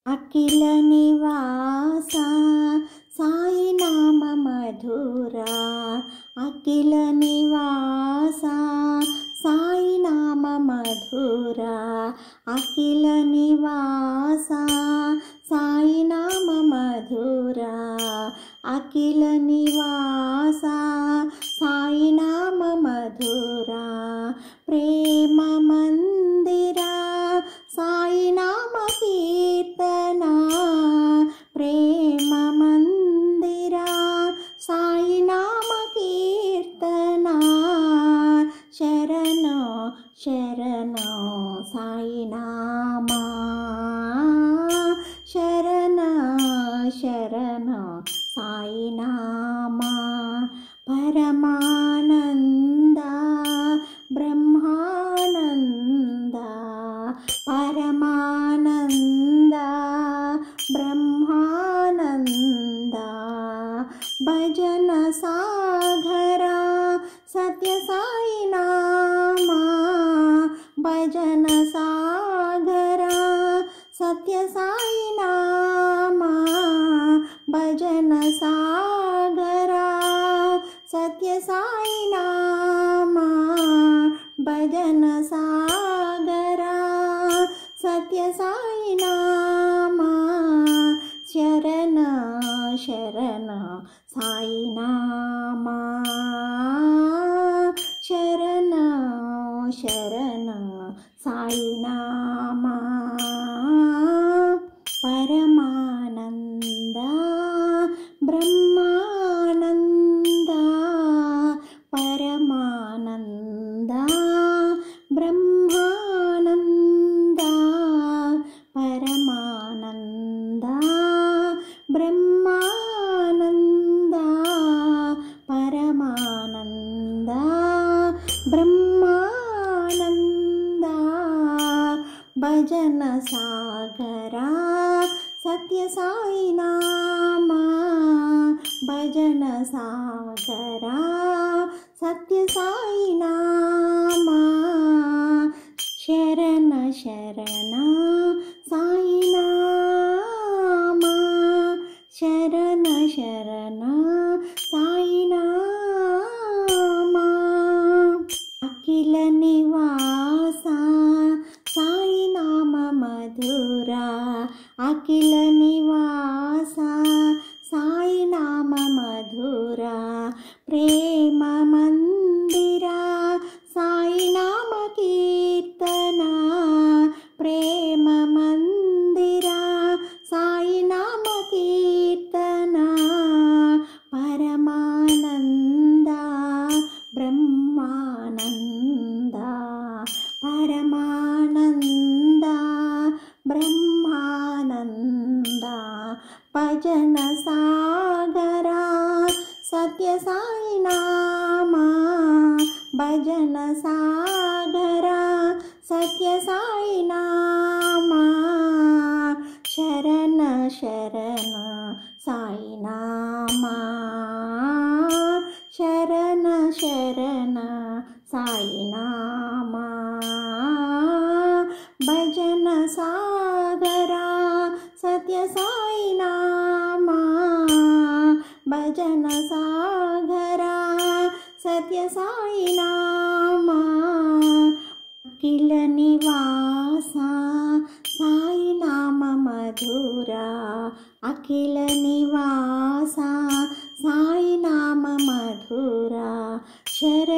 అఖిల నివాస సాయి నామ మధురా, అఖిల నివాస సాయి నామ మధురా, అఖిల నివాస సాయి నామ మధురా, అఖిల నివాస సాయి నామ మధురా, ప్రేమ మందిరా సాయి నామ కీర్తనా, ప్రేమ మందిరా సాయి నామ కీర్తనా, శరణో శరణో సాయి నామా, శరణ శరణ సాయి నామా, పరమానంద బ్రహ్మానంద, పరమానంద బ్రహ్మానంద, భజన సాగరా సత్య సాయి నామా, భజన సాగరా సత్య సాయి నామా, భజన సాగరా సత్య సాయి నామా, భజన సాగరా సత్య సాయి నామా, శరణ శరణ సాయి నామా, శరణ శరణ సాయి నామా, పరమానంద బ్రహ్మానంద, పరమానంద బ్రహ్మానంద, పరమానంద బ్రహ్మానంద, పరమానంద బ్రహ్మానంద, భజన సాగరా సత్య సాయి నామా, భజన సాగరా సత్య సాయి నామా, శరణ శరణ సాయి నామా, శరణ శరణ సాయి నామా, అఖిల నివాస సాయి నామ మధురా, అఖిల నివాస సాయి నామ మధురా, ప్రేమ మందిరా సాయి నామ కీర్తనా, ప్రేమ మందిరా సాయి నామ కీర్తనా, పరమానంద బ్రహ్మానంద, పరమానంద బ్రహ్మానంద, భజన సాగరా సత్య సాయి నామా, భజన సాగరా సత్య సాయి నామా, శరణ శరణ సాయి నామా, శరణ శరణ సాయి నామా, భజన సాగరా సత్య సాయి నామా, భజన సాగరా సత్య సాయి నామా, అఖిల నివాస సాయి నామ మధురా, అఖిల నివాస సాయి నామ మధురా, శరణ